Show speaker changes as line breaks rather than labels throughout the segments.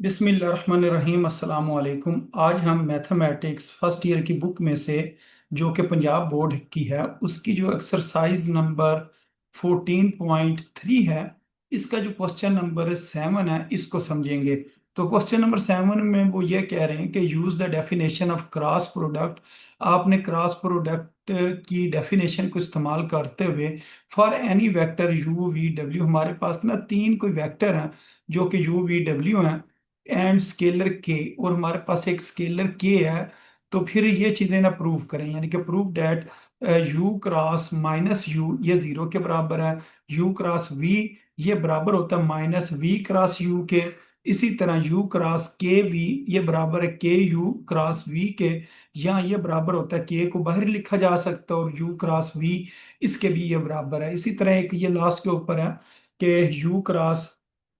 बिस्मिल्लाहिर्रहमानिर्रहीम अस्सलाम वालेकुम। आज हम मैथमेटिक्स फर्स्ट ईयर की बुक में से जो कि पंजाब बोर्ड की है उसकी जो एक्सरसाइज नंबर 14.3 है, इसका जो क्वेश्चन नंबर 7 है इसको समझेंगे। तो क्वेश्चन नंबर 7 में वो ये कह रहे हैं कि use the definition of cross product. आपने क्रॉस प्रोडक्ट की डेफिनेशन को इस्तेमाल करते हुए for any vector you V W, हमारे पास ना तीन कोई वेक्टर हैं जो कि यू वी डब्ल्यू हैं एंड स्केलर के, और हमारे पास एक स्केलर के है। तो फिर ये चीजें ना प्रूव करें, यानी कि prove that you cross minus you ये जीरो के बराबर है, यू क्रॉस वी ये बराबर होता है माइनस वी क्रॉस यू के। इसी तरह यू क्रॉस के वी ये बराबर है के यू क्रॉस वी के, या ये बराबर होता है के को बाहर लिखा जा सकता है और यू क्रॉस वी इसके भी ये बराबर है। इसी तरह एक ये लास्ट के ऊपर है कि U cross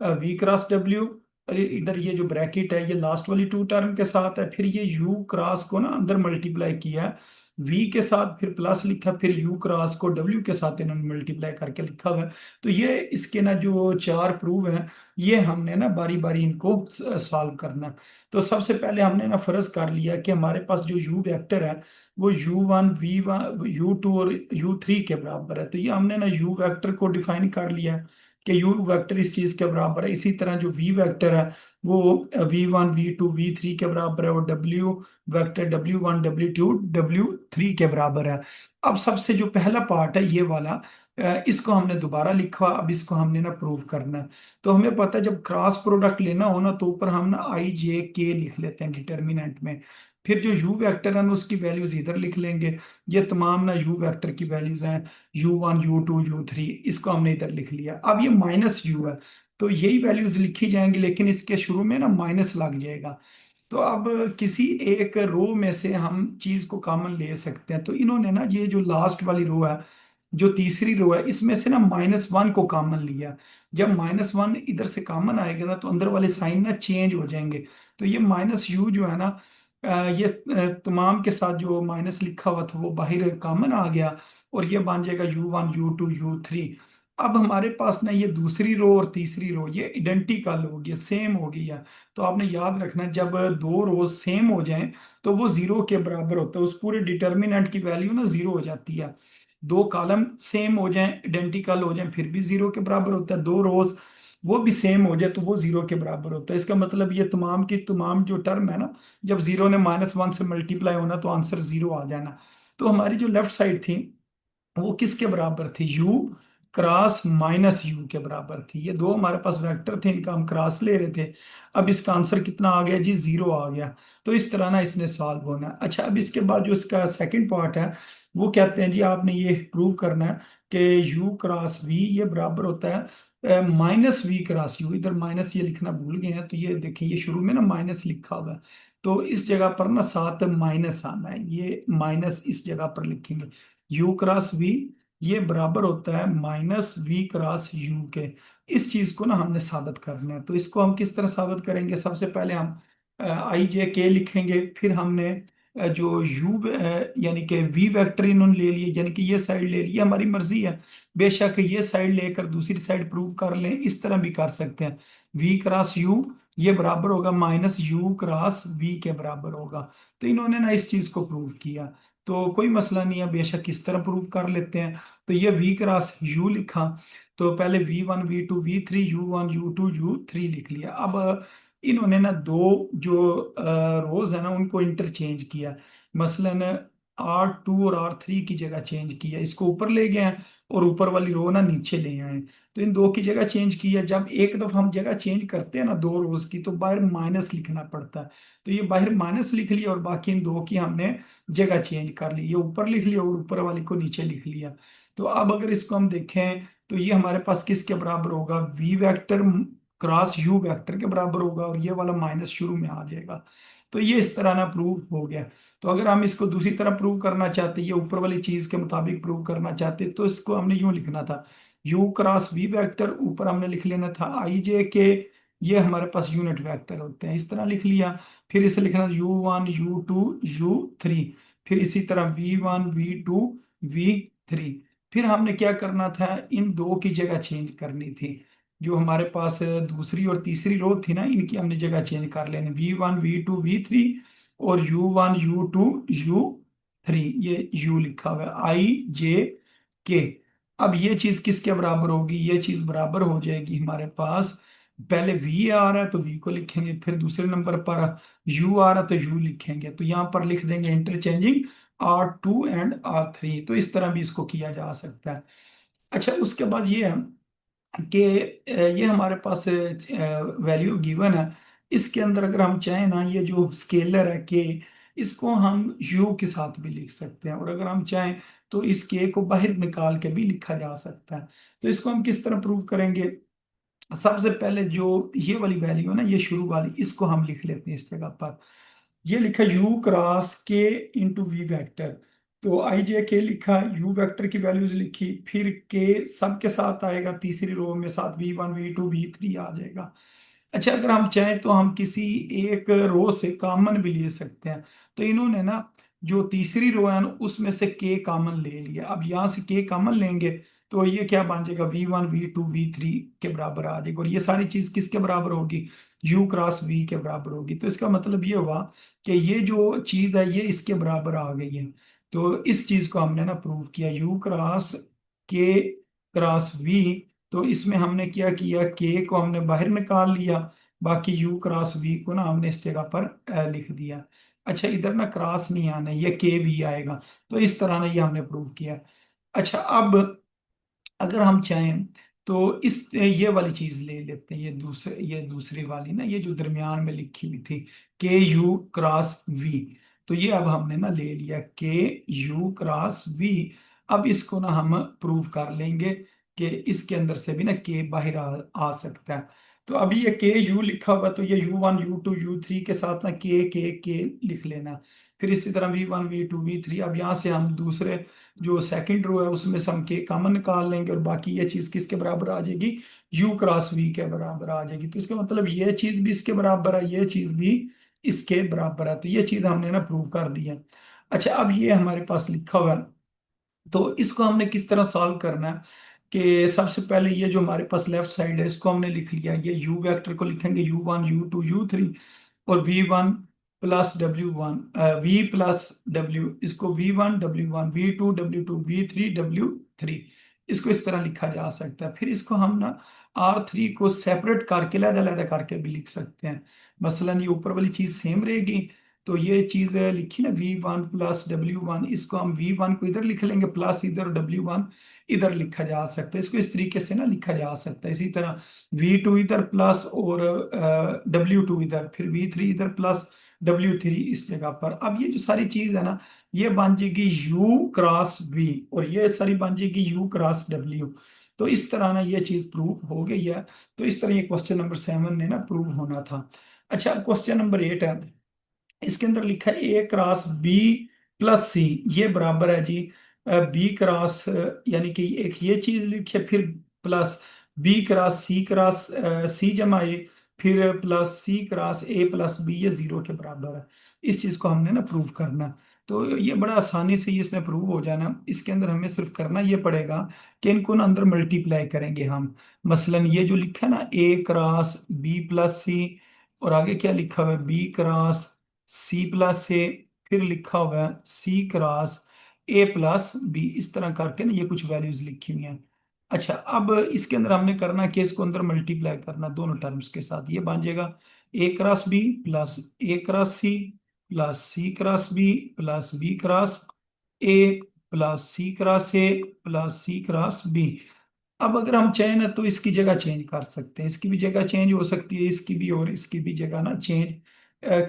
V cross W, इधर ये जो ब्रैकेट है ये लास्ट वाली टू टर्म के साथ है, फिर ये यू क्रॉस को ना अंदर मल्टीप्लाई किया वी के साथ, फिर प्लस लिखा, फिर यू क्रॉस को डब्ल्यू के साथ इन्होंने मल्टीप्लाई करके लिखा हुआ है। तो ये इसके ना जो चार प्रूव हैं ये हमने ना बारी बारी इनको सॉल्व करना है। तो सबसे पहले हमने ना फर्ज कर लिया कि हमारे पास जो यू वेक्टर है वो U1 V1 U2 और U3 के बराबर है। तो ये हमने ना यू वेक्टर को डिफाइन कर लिया है कि यू वेक्टर इस चीज के बराबर है। इसी तरह जो वी वेक्टर है वो V1 V2 V3 के बराबर है, और W vector W1 W2 W3 के बराबर है। अब सबसे जो पहला पार्ट है ये वाला, इसको हमने दोबारा लिखा, अब इसको हमने ना प्रूव करना है। तो हमें पता है जब क्रॉस प्रोडक्ट लेना हो ना तो ऊपर हम ना I J K लिख लेते हैं डिटर्मिनेंट में, फिर जो यू वेक्टर है ना उसकी वैल्यूज इधर लिख लेंगे। ये तमाम ना यू वेक्टर की वैल्यूज हैं, U1 U2 U3, इसको हमने इधर लिख लिया। अब ये माइनस यू है तो यही वैल्यूज लिखी जाएंगी, लेकिन इसके शुरू में ना माइनस लग जाएगा। तो अब किसी एक रो में से हम चीज को कॉमन ले सकते हैं। तो इन्होंने ना ये जो लास्ट वाली रो है, जो तीसरी रो है, इसमें से ना -1 को कॉमन लिया। जब -1 इधर से कॉमन आएगा ना तो अंदर वाले साइन ना चेंज हो जाएंगे। तो ये माइनस यू जो है ना, ये तमाम के साथ जो माइनस लिखा हुआ था वो बाहर कॉमन आ गया, और ये बन जाएगा U1 U2 U3। अब हमारे पास ना ये दूसरी रो और तीसरी रो ये इडेंटिकल हो गई, सेम हो गई है। तो आपने याद रखना जब दो रोज सेम हो जाएं तो वो जीरो के बराबर होता है, उस पूरे डिटर्मिनेंट की वैल्यू ना जीरो हो जाती है। दो कॉलम सेम हो जाएं आइडेंटिकल हो जाएं फिर भी जीरो के बराबर होता है, दो रोज वो भी सेम हो जाए तो वो जीरो के बराबर होता है। इसका मतलब ये तमाम की तमाम जो टर्म है ना, जब जीरो ने -1 से मल्टीप्लाई होना तो आंसर जीरो आ जाना। तो हमारी जो लेफ्ट साइड थी वो किसके बराबर थी, यू क्रॉस माइनस यू के बराबर थी। ये दो हमारे पास वेक्टर थे, इनका हम क्रॉस ले रहे थे। अब इसका आंसर कितना आ गया जी, जीरो आ गया। तो इस तरह ना इसने सॉल्व होना है। अच्छा, अब इसके बाद जो इसका सेकंड पार्ट है वो कहते हैं जी आपने ये प्रूव करना है कि यू क्रॉस वी ये बराबर होता है माइनस वी क्रॉस यू। इधर माइनस ये लिखना भूल गए हैं, तो ये देखें ये शुरू में ना माइनस लिखा हुआ है, तो इस जगह पर ना साथ माइनस आना है, ये माइनस इस जगह पर लिखेंगे। यू क्रॉस वी ये बराबर होता है माइनस वी क्रॉस यू के। इस चीज को ना हमने साबित करना है। तो इसको हम किस तरह साबित करेंगे, सबसे पहले हम I J K लिखेंगे, फिर हमने जो यू यानी कि वी वेक्टर इन्होंने ले लिए, यानी कि ये साइड ले ली, ये हमारी मर्जी है। बेशक ये साइड लेकर दूसरी साइड प्रूव कर लें, इस तरह भी कर सकते हैं। वी क्रॉस यू ये बराबर होगा माइनस यू क्रॉस वी के बराबर होगा। तो इन्होंने ना इस चीज को प्रूव किया, तो कोई मसला नहीं है, बेशक इस तरह प्रूव कर लेते हैं। तो ये वी क्रॉस यू लिखा, तो पहले V1 V2 V3 U1 U2 U3 लिख लिया। अब इन्होंने ना दो जो रोज है ना उनको इंटरचेंज किया, मसलन R2 और R3 की जगह चेंज किया, इसको ऊपर ले गए हैं और ऊपर वाली रो ना नीचे ले आए। तो इन दो की जगह चेंज किया। जब एक दफा हम जगह चेंज करते हैं ना दो रोज की तो बाहर माइनस लिखना पड़ता है। तो ये बाहर माइनस लिख लिया और बाकी इन दो की हमने जगह चेंज कर ली, ये ऊपर लिख लिया और ऊपर वाली को नीचे लिख लिया। तो अब अगर इसको हम देखें तो ये हमारे पास किसके बराबर होगा, V vector cross U vector के बराबर होगा, और ये वाला माइनस शुरू में आ जाएगा। तो ये इस तरह ना प्रूव हो गया। तो अगर हम इसको दूसरी तरह प्रूव करना चाहते, ये ऊपर वाली चीज के मुताबिक प्रूव करना चाहते, तो इसको हमने यूं लिखना था, यू क्रॉस वी वेक्टर ऊपर हमने लिख लेना था I J K, ये हमारे पास यूनिट वेक्टर होते हैं, इस तरह लिख लिया। फिर इसे लिखना U1 U2 U3, फिर इसी तरह V1 V2 V3। फिर हमने क्या करना था, इन दो की जगह चेंज करनी थी। जो हमारे पास दूसरी और तीसरी रो थी ना, इनकी हमने जगह चेंज कर लेनी, V1 V2 V3 और U1 U2 U3, ये U लिखा हुआ है I J K। अब ये चीज किसके बराबर होगी, ये चीज बराबर हो जाएगी हमारे पास, पहले V आ रहा है तो V को लिखेंगे, फिर दूसरे नंबर पर U आ रहा है तो U लिखेंगे, तो यहाँ पर लिख देंगे इंटरचेंजिंग R2 एंड R3। तो इस तरह भी इसको किया जा सकता है। अच्छा, उसके बाद ये है कि ये हमारे पास वैल्यू गिवन है, इसके अंदर अगर हम चाहें ना, ये जो स्केलर है के, इसको हम यू के साथ भी लिख सकते हैं, और अगर हम चाहें तो इस के को बाहर निकाल के भी लिखा जा सकता है। तो इसको हम किस तरह प्रूव करेंगे, सबसे पहले जो ये वाली वैल्यू है ना, ये शुरू वाली, इसको हम लिख लेते हैं इस जगह पर। ये लिखा यू क्रॉस के इंटू वी वैक्टर, तो आई जे के लिखा, यू वेक्टर की वैल्यूज लिखी, फिर के सब के साथ आएगा, तीसरी रो में साथ V1 V2 V3 आ जाएगा। अच्छा, अगर हम चाहें तो हम किसी एक रो से कॉमन भी ले सकते हैं। तो इन्होंने ना जो तीसरी रो है ना, उसमें से के कॉमन ले लिया, अब यहाँ से के कॉमन लेंगे तो ये क्या बन जाएगा, V1 V2 V3 के बराबर आ जाएगा, और ये सारी चीज किसके बराबर होगी, U क्रॉस V के बराबर होगी। तो इसका मतलब ये हुआ कि ये जो चीज है ये इसके बराबर आ गई है। तो इस चीज को हमने ना प्रूव किया, U क्रॉस के क्रॉस V। तो इसमें हमने क्या किया, के को हमने बाहर निकाल लिया, बाकी U क्रॉस V को ना हमने इस जगह पर लिख दिया। अच्छा, इधर ना क्रॉस नहीं आना, ये के भी आएगा। तो इस तरह ना ये हमने प्रूव किया। अच्छा, अब अगर हम चाहें तो इस ये वाली चीज ले लेते हैं, ये दूसरी वाली ना, ये जो दरमियान में लिखी हुई थी, के यू क्रॉस वी। तो ये अब हमने ना ले लिया के यू क्रॉस वी। अब इसको ना हम प्रूव कर लेंगे कि इसके अंदर से भी ना के बाहर आ सकता है। तो अभी ये के यू लिखा हुआ, तो ये U1 U2 U3 के साथ ना के लिख लेना। फिर इसी तरह V1 V2 V3, अब यहाँ से हम दूसरे जो सेकंड रो है उसमें से हम के कॉमन निकाल लेंगे, और बाकी ये चीज किसके बराबर आ जाएगी, U क्रॉस V के बराबर आ जाएगी। तो इसका मतलब ये चीज भी इसके बराबर है, ये चीज भी इसके बराबर है। तो ये चीज हमने ना प्रूव कर दी है। अच्छा, अब ये हमारे पास लिखा हुआ है, तो इसको हमने किस तरह सॉल्व करना है, कि सबसे पहले ये जो हमारे पास लेफ्ट साइड है इसको हमने लिख लिया, ये U वेक्टर को लिखेंगे U1 U2 U3, और V1 plus W1, V plus W, इसको V1 W1 V2 W2 V3 W3, इसको इस तरह लिखा जा सकता है। फिर इसको हम ना R3 को सेपरेट करके लहदा लहदा करके भी लिख सकते हैं। मसलन ये ऊपर वाली चीज सेम रहेगी, तो ये चीज लिखी ना V1 प्लस W1, इसको हम V1 को इधर लिख लेंगे, प्लस इधर W1 इधर लिखा जा सकता है, इसको इस तरीके से ना लिखा जा सकता है। इसी तरह V2 इधर प्लस और W2 इधर, फिर V3 इधर प्लस W3 इस जगह पर। अब ये जो सारी चीज है ना, ये बन जाएगी U क्रॉस V, और ये सारी बन जाएगी U क्रॉस W। तो इस तरह ना ये चीज प्रूव हो गई है। तो इस तरह ये क्वेश्चन नंबर 7 ने ना प्रूव होना था। अच्छा, क्वेश्चन नंबर 8 है, इसके अंदर लिखा है A क्रॉस B प्लस सी, ये बराबर है जी बी क्रॉस, यानी कि एक ये चीज लिखी है, फिर प्लस B क्रॉस सी जमा ए, फिर plus C cross A plus B, ये जीरो के बराबर है। इस चीज को हमने ना प्रूव करना है। तो ये बड़ा आसानी से ये इसने प्रूव हो जाना। इसके अंदर हमें सिर्फ करना ये पड़ेगा कि इनको ना अंदर मल्टीप्लाई करेंगे हम। मसलन ये जो लिखा है ना A क्रॉस B प्लस सी, और आगे क्या लिखा हुआ है B cross C plus A, फिर लिखा हुआ है C cross A plus B, इस तरह करके ना ये कुछ वैल्यूज लिखी हुई हैं। अच्छा, अब इसके अंदर हमने करना है कि इसको अंदर मल्टीप्लाई करना दोनों टर्म्स के साथ, ये बन जाएगा A cross B plus A cross C plus C cross B plus B cross A plus C cross A plus C cross B। अब अगर हम चाहें ना तो इसकी जगह चेंज कर सकते हैं, इसकी भी जगह चेंज हो सकती है, इसकी भी, और इसकी भी जगह ना चेंज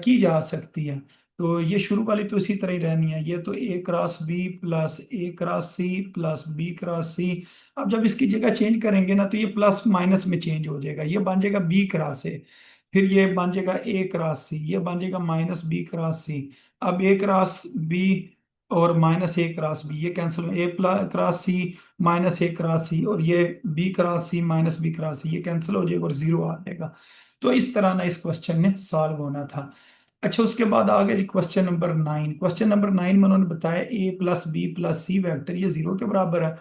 की जा सकती है। तो ये शुरू वाली तो इसी तरह ही रहनी है, ये तो A cross B plus A cross C plus B cross C। अब जब इसकी जगह चेंज करेंगे ना तो ये प्लस माइनस में चेंज हो जाएगा, ये बन जाएगा B क्रॉस A, फिर ये बन जाएगा A क्रॉस C, ये बन जाएगा माइनस B क्रॉस C। अब A क्रॉस B और माइनस A क्रॉस B ये cancel, A cross C minus A cross C, और ये B cross C minus B cross C ये कैंसिल हो जाएगा और जीरो आ जाएगा। तो इस तरह ना इस क्वेश्चन ने सॉल्व होना था। अच्छा, उसके बाद आ गया जी क्वेश्चन नंबर 9। क्वेश्चन नंबर 9 में उन्होंने बताया A plus B plus C vector ये जीरो के बराबर है।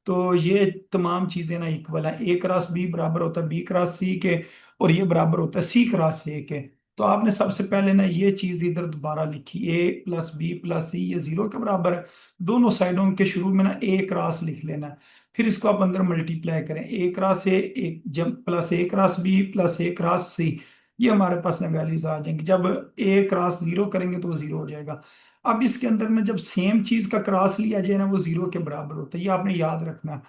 तो ये तमाम चीजें ना इक्वल है, ए क्रॉस बी बराबर होता है बी क्रॉस सी के, और ये बराबर होता है सी क्रॉस ए के। तो आपने सबसे पहले ना ये चीज इधर दोबारा लिखी, ए प्लस बी प्लस सी ये जीरो के बराबर है। दोनों साइडों के शुरू में ना ए क्रॉस लिख लेना है, फिर इसको आप अंदर मल्टीप्लाई करें, ए क्रॉस ए एक जब प्लस ए क्रॉस बी प्लस ए क्रॉस सी, ये हमारे पास ना वैल्यूज आ जाएंगी। जब ए क्रॉस जीरो करेंगे तो वो जीरो हो जाएगा। अब इसके अंदर में जब सेम चीज का क्रॉस लिया जाए ना वो जीरो के बराबर होता है, ये आपने याद रखना।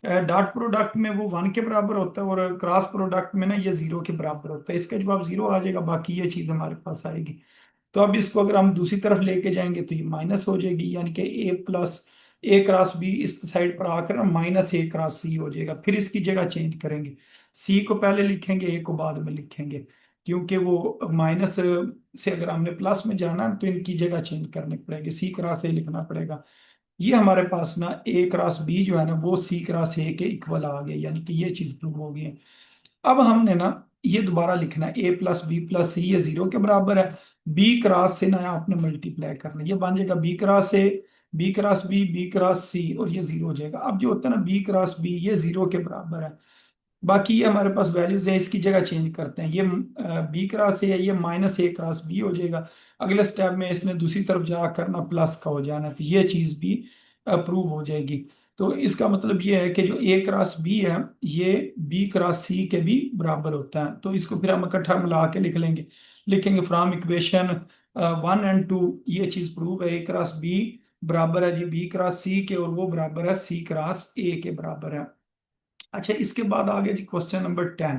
डॉट प्रोडक्ट में वो वन के बराबर होता है और क्रॉस प्रोडक्ट में ना ये जीरो के बराबर होता है। इसका जवाब जीरो आ जाएगा, बाकी ये चीज हमारे पास आएगी। तो अब इसको अगर हम दूसरी तरफ लेके जाएंगे तो ये माइनस हो जाएगी, यानी कि ए प्लस ए क्रॉस बी इस साइड पर आकर माइनस ए क्रॉस सी हो जाएगा। फिर इसकी जगह चेंज करेंगे, सी को पहले लिखेंगे ए को बाद में लिखेंगे, क्योंकि वो माइनस से अगर हमने प्लस में जाना है, तो इनकी जगह चेंज करनी पड़ेगी, सी क्रॉस ए लिखना पड़ेगा। ये हमारे पास ना ए क्रॉस बी जो है ना वो सी क्रॉस ए के इक्वल आ गया, यानी कि ये चीज प्रूव हो गई है। अब हमने ना ये दोबारा लिखना है, ए प्लस बी प्लस सी ये जीरो के बराबर है, बी क्रॉस से ना आपने मल्टीप्लाई करना है, ये बन जाएगा B cross A B cross B B cross C, और ये जीरो हो जाएगा। अब जो होता है ना बी क्रॉस बी ये जीरो के बराबर है। बाकी ये हमारे पास वैल्यूज है, इसकी जगह चेंज करते हैं, ये बी क्रॉस ए है ये माइनस ए क्रॉस बी हो जाएगा। अगले स्टेप में इसने दूसरी तरफ जाकर ना प्लस का हो जाना है, तो ये चीज भी अप्रूव हो जाएगी। तो इसका मतलब ये है कि जो ए क्रॉस बी है ये बी क्रॉस सी के भी बराबर होता है। तो इसको फिर हम इकट्ठा मिला के लिख लेंगे, लिखेंगे फ्रॉम इक्वेशन 1 एंड 2, ये चीज प्रूव है, ए क्रॉस बी बराबर है जी बी क्रॉस सी के, और वो बराबर है सी क्रॉस ए के बराबर है। अच्छा, इसके बाद आ गया जी क्वेश्चन नंबर 10।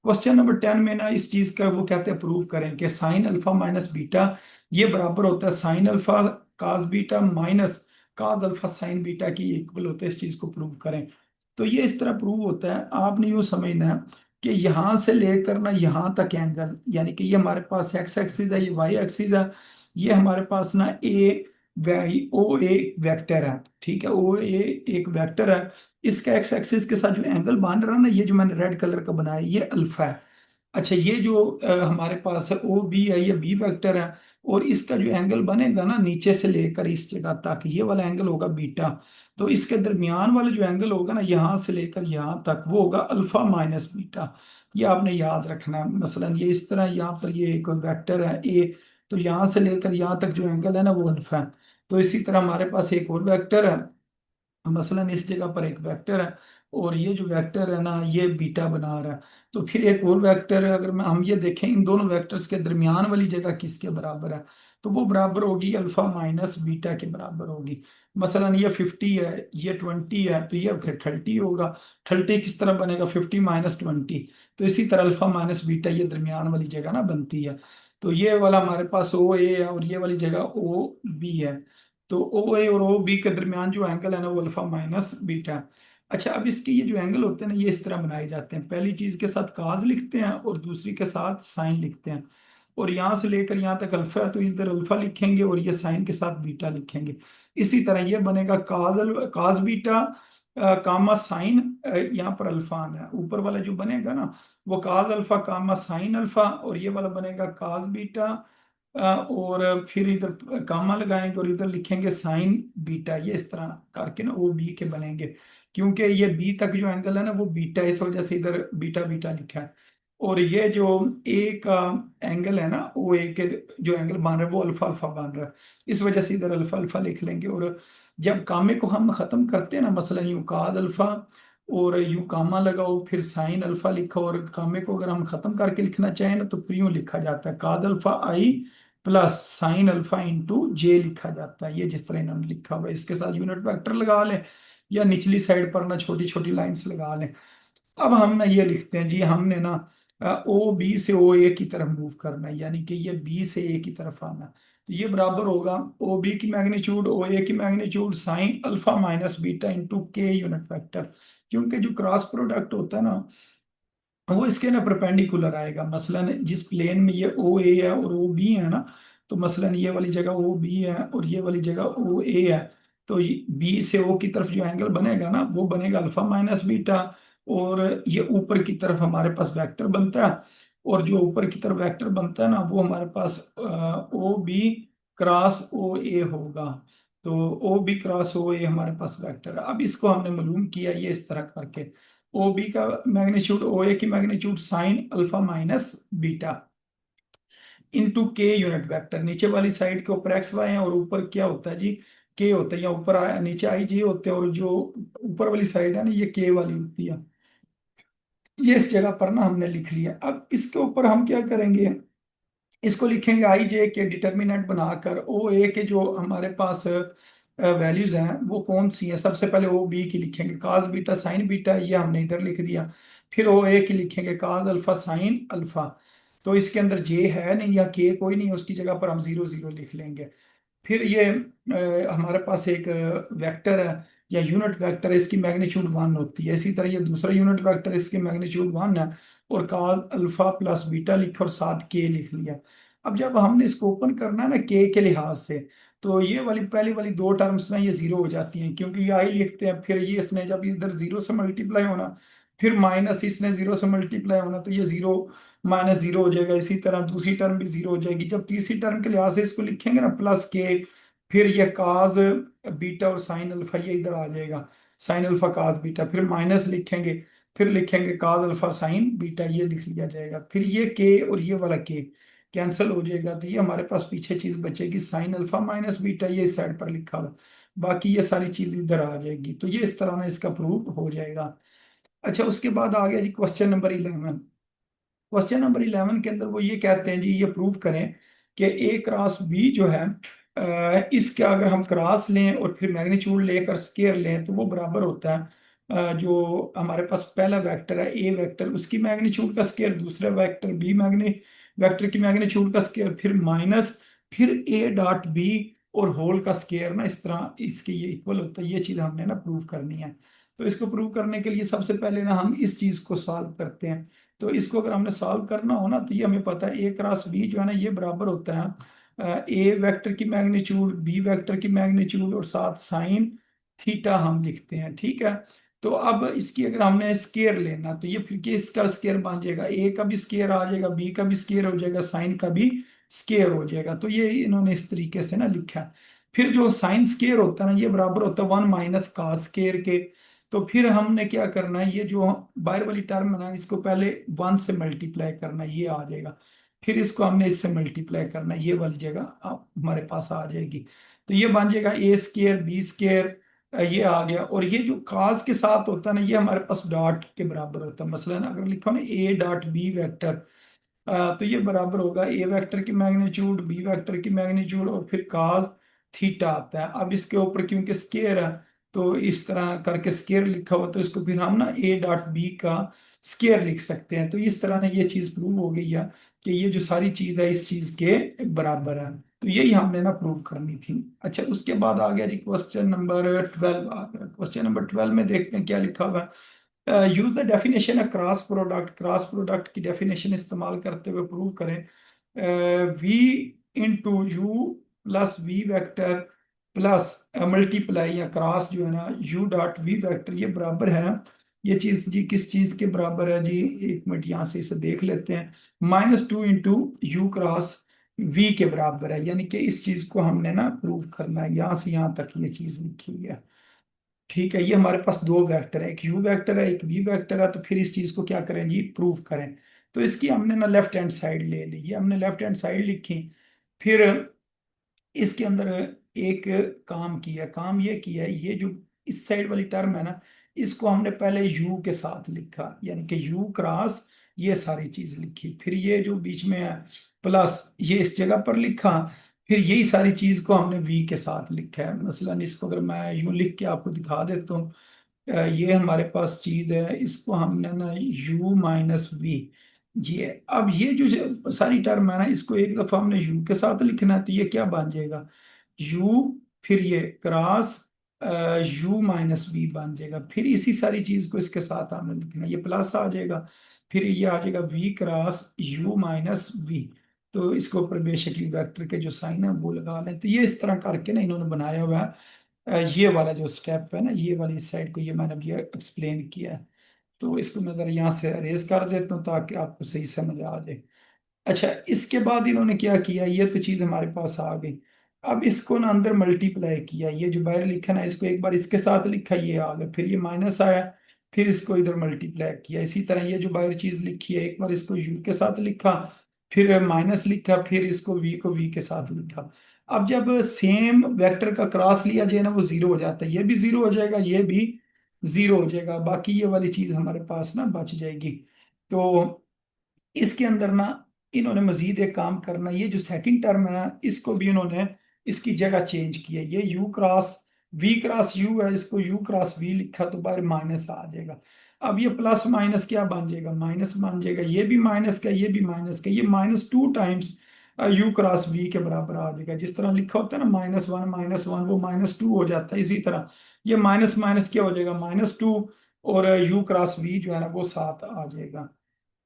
क्वेश्चन नंबर 10 में ना इस चीज का वो कहते हैं प्रूव करें कि साइन अल्फा माइनस बीटा ये बराबर होता है sine alpha cos beta minus cos alpha sine beta की इक्वल होता है, इस चीज को प्रूव करें। तो ये इस तरह प्रूव होता है, आपने यूं समझना है कि यहां से लेकर ना यहां तक एंगल, यानी कि ये हमारे पास एक्स एक्सिस है ये वाई एक्सिस है, ये हमारे पास ना ए ओ ए वेक्टर है, ठीक है, ओ ए एक वेक्टर है। इसका एक्स एक्सिस के साथ जो एंगल बन रहा है ना, ये जो मैंने रेड कलर का बनाया ये अल्फा है। अच्छा, ये जो हमारे पास है ओ बी है ये बी वेक्टर है, और इसका जो एंगल बनेगा ना नीचे से लेकर इस जगह तक ये वाला एंगल होगा बीटा। तो इसके दरमियान वाला जो एंगल होगा ना यहाँ से लेकर यहाँ तक वो होगा अल्फा माइनस बीटा। ये आपने याद रखना है, मसलन ये इस तरह यहाँ पर ये एक वेक्टर है ए, तो यहाँ से लेकर यहाँ तक जो एंगल है ना वो अल्फा है। तो इसी तरह हमारे पास एक और वेक्टर है, मसलन इस जगह पर एक वेक्टर है, और ये जो वेक्टर है ना ये बीटा बना रहा है। तो फिर एक और वेक्टर है, अगर मैं हम ये देखें इन दोनों वेक्टर्स के दरमियान वाली जगह किसके बराबर है, तो वो बराबर होगी अल्फा माइनस बीटा के बराबर होगी। मसलन ये 50 है ये 20 है, तो ये फिर 30 होगा। 30 किस तरह बनेगा 50 माइनस 20, तो इसी तरह अल्फा माइनस बीटा ये दरमियान वाली जगह ना बनती है। तो ये वाला हमारे पास ओ ए है और ये वाली जगह ओ बी है। तो ओ ए और ओ बी के दरमियान जो एंगल है ना वो अल्फा माइनस बीटा है। अच्छा, अब इसके ये जो एंगल होते हैं ना ये इस तरह बनाए जाते हैं, पहली चीज के साथ काज लिखते हैं और दूसरी के साथ साइन लिखते हैं, और यहाँ से लेकर यहाँ तक अल्फा है तो इधर अल्फा लिखेंगे और ये साइन के साथ बीटा लिखेंगे। इसी तरह ये बनेगा काज बीटा कामा साइन, यहाँ पर अल्फा आना है, ऊपर वाला जो बनेगा ना वो काज अल्फा कामा साइन अल्फा, और ये वाला बनेगा काज बीटा और फिर इधर कामा लगाएंगे और इधर लिखेंगे साइन बीटा। ये इस तरह करके ना वो बी के बनेंगे, क्योंकि ये बी तक जो एंगल है ना वो बीटा है, इस वजह से इधर बीटा बीटा लिखा है। और ये जो ए का एंगल है ना ओ ए के जो एंगल बन रहा है वो अल्फा अल्फा बन रहा है, इस वजह से इधर अल्फा अल्फा लिख लेंगे। और जब कामे को हम खत्म करते हैं ना, मसलन यूं काद अल्फा और यूं कामा लगाओ फिर साइन अल्फा लिखो, और कामे को अगर हम खत्म करके लिखना चाहें ना तो फिर यूं लिखा जाता है काद अल्फा आई प्लस साइन अल्फा इंटू जे लिखा जाता है, ये जिस तरह इन्होंने लिखा हुआ है। इसके साथ यूनिट वेक्टर लगा लें या निचली साइड पर ना छोटी छोटी लाइंस लगा लें। अब हम ना ये लिखते हैं जी, हमने ना ओ बी से ओ ए की तरफ मूव करना है, यानी कि ये बी से ए की तरफ आना है। तो ये बराबर होगा ओ बी की मैग्नीट्यूड ओ ए की magnitude sine alpha minus beta into के यूनिट वेक्टर, क्योंकि जो क्रॉस प्रोडक्ट होता है ना वो इसके ना परपेंडिकुलर आएगा। मसलन जिस प्लेन में ये ओ ए है और ओ बी है ना, तो मसलन ये वाली जगह ओ बी है और ये वाली जगह ओ ए है, तो बी से ओ की तरफ जो एंगल बनेगा ना वो बनेगा अल्फा माइनस बीटा, और ये ऊपर की तरफ हमारे पास वेक्टर बनता है, और जो ऊपर की तरफ वेक्टर बनता है ना वो हमारे पास ओ बी क्रॉस ओ ए होगा। तो ओ बी क्रॉस ओ ए हमारे पास वेक्टर है। अब इसको हमने मालूम किया ये इस तरह करके, ओ बी का मैग्नीट्यूड ओ ए की magnitude sine alpha minus beta into के यूनिट वेक्टर, नीचे वाली साइड के ऊपर एक्स वाई है और ऊपर क्या होता है जी, के होता है, या ऊपर नीचे आई जी होते हैं, और जो ऊपर वाली साइड है ना ये के वाली होती है। ये इस जगह पर ना हमने लिख लिया। अब इसके ऊपर हम क्या करेंगे, इसको लिखेंगे आई जे के डिटर्मिनेंट बनाकर ओ ए के जो हमारे पास वैल्यूज हैं वो कौन सी हैं। सबसे पहले ओ बी की लिखेंगे काज बीटा साइन बीटा, ये हमने इधर लिख दिया। फिर ओ ए की लिखेंगे काज अल्फा साइन अल्फा, तो इसके अंदर जे है नहीं या के कोई नहीं है, उसकी जगह पर हम जीरो जीरो लिख लेंगे। फिर ये हमारे पास एक वेक्टर है या यूनिट वेक्टर है, इसकी मैग्नीट्यूड वन होती है। इसी तरह ये दूसरा यूनिट वेक्टर, इसकी मैग्नीट्यूड वन है, और काज अल्फा प्लस बीटा लिखा और साथ के लिख लिया। अब जब हमने इसको ओपन करना है ना के लिहाज से, तो ये वाली पहली वाली दो टर्म्स ना ये जीरो हो जाती हैं, क्योंकि ये आई लिखते हैं, फिर ये इसने जब इधर जीरो से मल्टीप्लाई होना, फिर माइनस इसने जीरो से मल्टीप्लाई होना, तो ये जीरो माइनस जीरो हो जाएगा। इसी तरह दूसरी टर्म भी जीरो हो जाएगी। जब तीसरी टर्म के लिहाज से इसको लिखेंगे ना प्लस के, फिर ये काज बीटा और साइन अल्फा ये इधर आ जाएगा, साइन अल्फा काज बीटा, फिर माइनस लिखेंगे, फिर लिखेंगे काज अल्फा साइन बीटा, ये लिख लिया जाएगा। फिर ये के और ये वाला के कैंसिल हो जाएगा, तो ये हमारे पास पीछे चीज बचेगी साइन अल्फा माइनस बीटा, ये इस साइड पर लिखा हुआ, बाकी ये सारी चीज इधर आ जाएगी। तो ये इस तरह ना इसका प्रूफ हो जाएगा। अच्छा, उसके बाद आ गया जी क्वेश्चन नंबर 11। क्वेश्चन नंबर 11 के अंदर वो ये कहते हैं जी ये प्रूव करें कि ए क्रॉस बी जो है, इसके अगर हम क्रॉस लें और फिर मैग्नीट्यूड लेकर स्केयर लें तो वो बराबर होता है जो हमारे पास पहला वेक्टर है ए वेक्टर, उसकी मैग्नीट्यूड का स्केयर, दूसरा वेक्टर बी वेक्टर की मैग्नीट्यूड का स्केयर, फिर माइनस, फिर ए डॉट बी और होल का स्केयर ना, इस तरह इसके ये इक्वल होता है। ये चीज हमने ना प्रूव करनी है। तो इसको प्रूव करने के लिए सबसे पहले ना हम इस चीज को सॉल्व करते हैं। तो इसको अगर हमने सॉल्व करना हो ना, तो ये हमें पता है ए क्रॉस बी जो है ना ये बराबर होता है ए वेक्टर की मैग्नीट्यूड बी वेक्टर की मैग्नीट्यूड और साथ साइन थीटा हम लिखते हैं, ठीक है। तो अब इसकी अगर हमने स्केयर लेना, तो ये फिर किसका स्केयर बन जाएगा, ए का भी स्केयर आ जाएगा, बी का भी स्केयर हो जाएगा, साइन का भी स्केयर हो जाएगा। तो ये इन्होंने इस तरीके से ना लिखा है। फिर जो साइन स्केयर होता है ना ये बराबर होता है वन माइनस का स्केयर के। तो फिर हमने क्या करना है, ये जो बाहर वाली टर्म है ना इसको पहले वन से मल्टीप्लाई करना, ये आ जाएगा। फिर इसको हमने इससे मल्टीप्लाई करना, ये वाली जगह हमारे पास आ जाएगी। तो ये बन जाएगा ए स्केयर बी स्केयर, ये आ गया। और ये जो काज के साथ होता है ना ये हमारे पास डॉट के बराबर होता है। मसलन अगर लिखो ना ए डॉट बी वेक्टर, तो ये बराबर होगा ए वेक्टर की मैग्नीट्यूड बी वेक्टर की मैग्नीट्यूड और फिर काज थीटा आता है। अब इसके ऊपर क्योंकि स्केयर है तो इस तरह करके स्केयर लिखा हुआ, तो इसको फिर हम ना ए डॉट बी का स्केयर लिख सकते हैं। तो इस तरह ना ये चीज प्रूव हो गई है कि ये जो सारी चीज है इस चीज के बराबर है। तो यही हमने ना प्रूव करनी थी। अच्छा, उसके बाद आ गया जी क्वेश्चन नंबर 12 आ गया। क्वेश्चन नंबर 12 में देखते हैं क्या लिखा हुआ है। यूज द डेफिनेशन है क्रॉस प्रोडक्ट, क्रॉस प्रोडक्ट की डेफिनेशन इस्तेमाल करते हुए प्रूव करें V into U plus V vector plus multiply या क्रॉस जो है ना यू डॉट वी वेक्टर, ये बराबर है। ये चीज जी किस चीज के बराबर है जी, एक मिनट यहाँ से इसे देख लेते हैं। Minus two into U cross V के बराबर है, यानी कि इस चीज को हमने ना प्रूव करना है। यहाँ से यहाँ तक ये चीज लिखी हुई है, ठीक है। ये हमारे पास दो वेक्टर है, एक यू वेक्टर है एक वी वेक्टर है। तो फिर इस चीज को क्या करें जी, प्रूव करें। तो इसकी हमने ना लेफ्ट हैंड साइड ले ली, ये हमने लेफ्ट हैंड साइड लिखी। फिर इसके अंदर एक काम किया, काम ये किया, ये जो इस साइड वाली टर्म है ना इसको हमने पहले यू के साथ लिखा, यानी कि यू क्रॉस ये सारी चीज लिखी। फिर ये जो बीच में है प्लस ये इस जगह पर लिखा। फिर यही सारी चीज को हमने वी के साथ लिखा है। मसलन इसको अगर मैं यूं लिख के आपको दिखा देता हूँ, ये हमारे पास चीज है, इसको हमने ना u माइनस वी, ये अब ये जो सारी टर्म है ना इसको एक दफा हमने u के साथ लिखना है, तो ये क्या बन जाएगा u, फिर ये क्रॉस u माइनस वी बन जाएगा। फिर इसी सारी चीज को इसके साथ हमने लिखना है, ये प्लस आ जाएगा। फिर ये आ जाएगा v cross u minus V. तो इसके ऊपर बेसिकली वेक्टर के जो साइन है वो लगा लें। तो ये इस तरह करके ना इन्होंने बनाया हुआ है। ये वाला जो स्टेप है ना ये वाली साइड को ये मैंने अभी एक्सप्लेन किया है। तो इसको मैं जरा यहाँ से अरेज कर देता हूँ ताकि आपको सही समझ आ जाए। अच्छा, इसके बाद इन्होंने क्या किया, ये तो चीज हमारे पास आ गई। अब इसको ना अंदर मल्टीप्लाई किया, ये जो बाहर लिखा ना इसको एक बार इसके साथ लिखा, ये आ गया, फिर ये माइनस आया, फिर इसको इधर मल्टीप्लाई किया। इसी तरह ये जो बाहर चीज लिखी है एक बार इसको यू के साथ लिखा, फिर माइनस लिखा, फिर इसको वी को वी के साथ लिखा। अब जब सेम वेक्टर का क्रॉस लिया जाए ना वो जीरो हो जाता है, ये भी जीरो हो जाएगा, ये भी जीरो हो जाएगा, बाकी ये वाली चीज हमारे पास ना बच जाएगी। तो इसके अंदर ना इन्होंने मजीद एक काम करना, ये जो सेकंड टर्म है ना इसको भी इन्होंने इसकी जगह चेंज की है। ये U cross V cross U है, इसको यू क्रॉस वी लिखा तो बाहर माइनस आ जाएगा। अब ये प्लस माइनस क्या बन जाएगा, माइनस बन जाएगा, ये भी माइनस का ये भी माइनस का, ये minus two times U cross V के बराबर आ जाएगा। जिस तरह लिखा होता है ना माइनस वन वो माइनस टू हो जाता है, इसी तरह ये माइनस माइनस क्या हो जाएगा, माइनस टू, और यू क्रॉस वी जो है ना वो साथ आ जाएगा।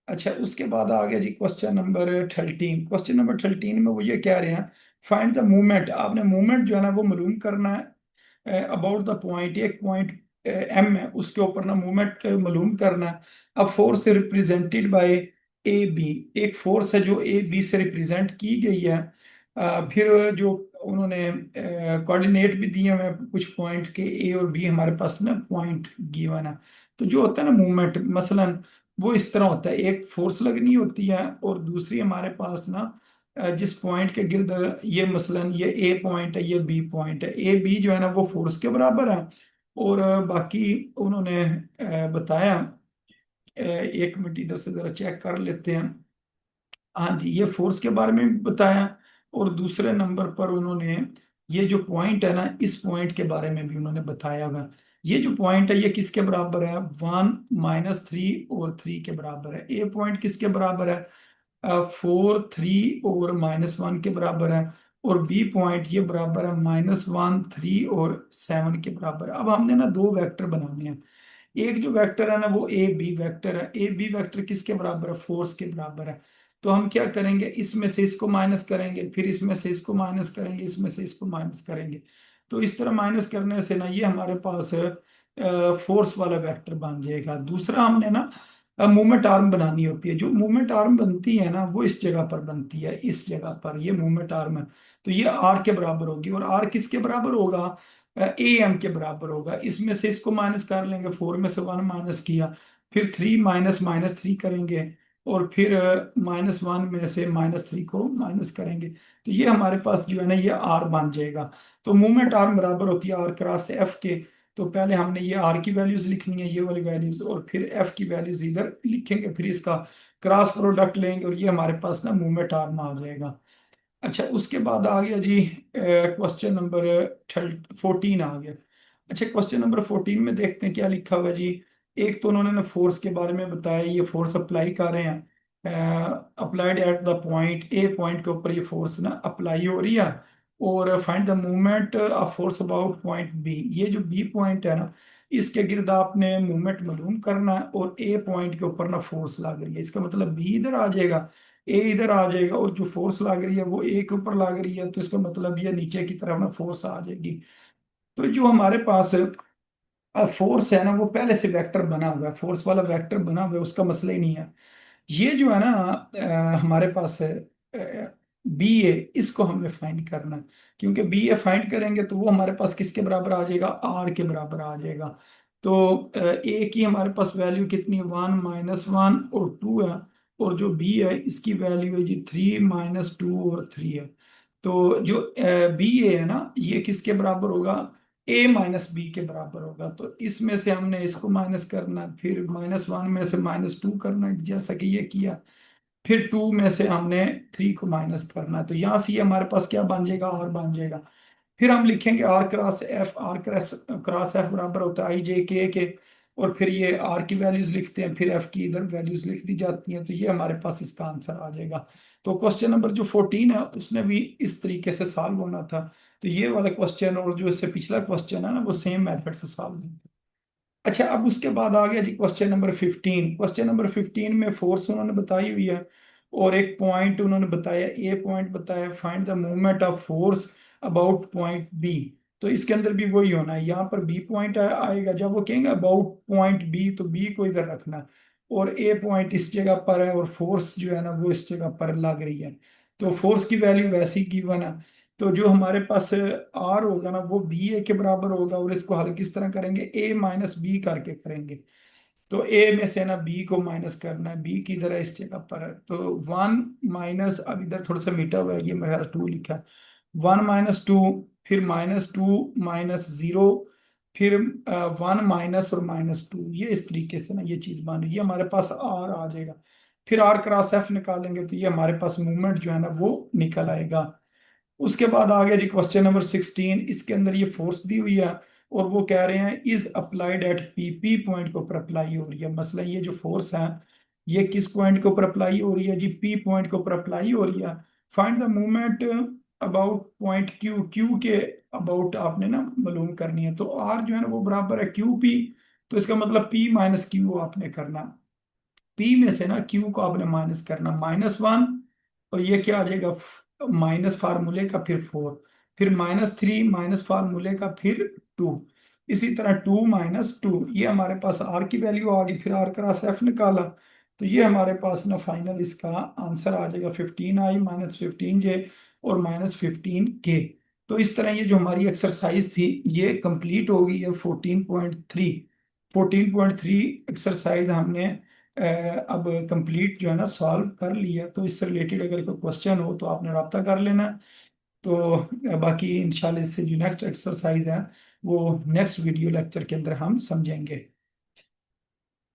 अच्छा, उसके बाद आ गया जी क्वेश्चन नंबर 13। क्वेश्चन नंबर 13 में वो ये कह रहे हैं फाइंड द मूवमेंट। आपने मूवमेंट जो है ना वो मालूम करना है अबाउट द पॉइंट, एक पॉइंट एम है उसके ऊपर ना मूवमेंट मालूम करना है। अब force represented by A B, एक फोर्स है जो ए बी से रिप्रेजेंट की गई है। फिर जो उन्होंने कोऑर्डिनेट भी दिए हुए हैं कुछ पॉइंट के, ए और बी हमारे पास ना पॉइंट गिवन है। तो जो होता है ना मूवमेंट मसलन वो इस तरह होता है, एक फोर्स लगनी होती है और दूसरी हमारे पास ना जिस पॉइंट के गिर्द, ये मसलन ये ए पॉइंट है ये बी पॉइंट है, ए बी जो है ना वो फोर्स के बराबर है। और बाकी उन्होंने बताया, एक मिनट इधर से जरा चेक कर लेते हैं। हाँ जी, ये फोर्स के बारे में भी बताया, और दूसरे नंबर पर उन्होंने ये जो पॉइंट है ना इस पॉइंट के बारे में भी उन्होंने बताया हुआ। ये जो पॉइंट है ये किसके बराबर है, वन माइनस थ्री और थ्री के बराबर है। ए पॉइंट किसके बराबर है, फोर थ्री और माइनस वन के बराबर है। और बी पॉइंट ये बराबर है माइनस वन थ्री और सेवन के बराबर है। अब हमने ना दो वेक्टर बनाने हैं। एक जो वेक्टर है ना वो ए बी वेक्टर है, ए बी वेक्टर किसके बराबर है, फोर्स के बराबर है। तो हम क्या करेंगे, इसमें से इसको माइनस करेंगे, फिर इसमें से इसको माइनस करेंगे, इसमें से इसको माइनस करेंगे। तो इस तरह माइनस करने से ना ये हमारे पास फोर्स वाला वेक्टर बन जाएगा। दूसरा हमने ना मूवमेंट आर्म बनानी होती है, जो मूवमेंट आर्म बनती है ना वो इस जगह पर बनती है, इस जगह पर ये मूवमेंट आर्म है। तो ये आर के बराबर होगी, और आर किसके बराबर होगा, ए एम के बराबर होगा। इसमें से इसको माइनस कर लेंगे, फोर में से वन माइनस किया, फिर थ्री माइनस माइनस थ्री करेंगे, और फिर माइनस वन में से माइनस थ्री को माइनस करेंगे। तो ये हमारे पास जो है ना ये आर बन जाएगा। तो मूवमेंट आर्म बराबर होती है आर क्रॉस एफ के। तो पहले हमने ये आर की वैल्यूज लिखनी है, ये वाली वैल्यूज, और फिर एफ की वैल्यूज इधर लिखेंगे, फिर इसका क्रॉस प्रोडक्ट लेंगे, और ये हमारे पास ना मूवमेंट आर्म आ जाएगा। अच्छा, उसके बाद आ गया जी क्वेश्चन नंबर 14 आ गया। अच्छा, क्वेश्चन नंबर 14 में देखते हैं क्या लिखा हुआ है जी। एक तो उन्होंने ना फोर्स के बारे में बताया, ये फोर्स अप्लाई कर रहे हैं, applied at the point A, point के ऊपर ये फोर्स ना अप्लाई हो रही है। और find the movement of force about point B, ये जो बी पॉइंट है ना इसके गिर्द आपने मूवमेंट मालूम करना है, और ए पॉइंट के ऊपर ना फोर्स लग रही है, इसका मतलब बी इधर आ जाएगा, ए इधर आ जाएगा, और जो फोर्स लग रही है वो ए के ऊपर लग रही है, तो इसका मतलब ये नीचे की तरफ ना फोर्स आ जाएगी। तो जो हमारे पास फोर्स है ना वो पहले से वेक्टर बना हुआ है, फोर्स वाला वेक्टर बना हुआ है, उसका मसला ही नहीं है। ये जो है ना हमारे पास है बी ए, इसको हमें फाइंड करना है। क्योंकि बी ए फाइंड करेंगे तो वो हमारे पास किसके बराबर आ जाएगा, आर के बराबर आ जाएगा। तो ए की हमारे पास वैल्यू कितनी, वन माइनस वन और टू है, और जो बी है इसकी वैल्यू है जी थ्री माइनस टू और थ्री है। तो जो बी ए है ना ये किसके बराबर होगा, ए माइनस बी के बराबर होगा। तो इसमें से हमने इसको माइनस करना है, फिर माइनस वन में से माइनस टू करना है जैसा कि ये किया, फिर टू में से हमने थ्री को माइनस करना है। तो यहाँ से ये हमारे पास क्या बन जाएगा, आर बन जाएगा। फिर हम लिखेंगे R cross F, R cross cross F बराबर होता है आई जे के। और फिर ये आर की वैल्यूज लिखते हैं, फिर एफ की इधर वैल्यूज लिख दी जाती हैं, तो ये हमारे पास इसका आंसर आ जाएगा। तो क्वेश्चन नंबर जो 14 है उसने भी इस तरीके से सॉल्व होना था। तो ये वाला क्वेश्चन और जो इससे पिछला क्वेश्चन है ना वो सेम मेथड से सॉल्व होता है। अच्छा, अब उसके बाद आ गया जी क्वेश्चन नंबर 15। क्वेश्चन नंबर 15 में फोर्स उन्होंने बताई हुई है, और एक पॉइंट उन्होंने बताया, ए पॉइंट बताया, find the movement of force about point B. तो इसके अंदर भी वही होना है, यहाँ पर बी पॉइंट आएगा, जब वो कहेंगे अबाउट पॉइंट बी तो बी को इधर रखना है, और ए पॉइंट इस जगह पर है, और फोर्स जो है ना वो इस जगह पर लग रही है। तो फोर्स की वैल्यू वैसी गिवन है, तो जो हमारे पास आर होगा ना वो बी ए के बराबर होगा, और इसको हल किस तरह करेंगे, ए माइनस बी करके करेंगे। तो ए में से ना बी को माइनस करना है, बी की तरह इस जगह पर है, तो 1 माइनस, अब इधर थोड़ा सा मीठा हुआ है, ये मेरे ख्याल 2 लिखा है। 1 - 2, फिर -2 - 0, फिर 1 - और -2, ये इस तरीके से ना ये चीज बन रही है, हमारे पास आर आ जाएगा। फिर आर क्रॉस एफ निकालेंगे तो ये हमारे पास मूवमेंट जो है ना वो निकल आएगा। उसके बाद आ गया जी क्वेश्चन नंबर 16। इसके अंदर ये फोर्स दी हुई है, और वो कह रहे हैं is applied at P, P point के ऊपर अप्लाई हो रही है। मसला ये जो फोर्स है ये किस पॉइंट के ऊपर अप्लाई हो रही है जी, पी पॉइंट के ऊपर अप्लाई हो रही है। Find the movement about point Q, Q के अबाउट आपने ना मालूम करनी है। तो आर जो है ना वो बराबर है क्यू पी, तो इसका मतलब पी माइनस क्यू आपने करना। पी में से ना क्यू को आपने माइनस करना, -1, और ये क्या आ जाएगा, माइनस फार्मूले का फिर 4, फिर -3 माइनस फार्मूले का फिर 2, इसी तरह 2 - 2, ये हमारे पास आर की वैल्यू आ गई। फिर आर क्रॉस एफ निकाला तो ये हमारे पास ना फाइनल इसका आंसर आ जाएगा 15i -15j और -15k। तो इस तरह ये जो हमारी एक्सरसाइज थी ये कंप्लीट हो गई है। 14.3 एक्सरसाइज हमने अब कंप्लीट जो है ना सॉल्व कर लिया। तो इससे रिलेटेड अगर कोई क्वेश्चन हो तो आपने रब्ता कर लेना। तो बाकी इंशाल्लाह इससे जो नेक्स्ट एक्सरसाइज है वो नेक्स्ट वीडियो लेक्चर के अंदर हम समझेंगे।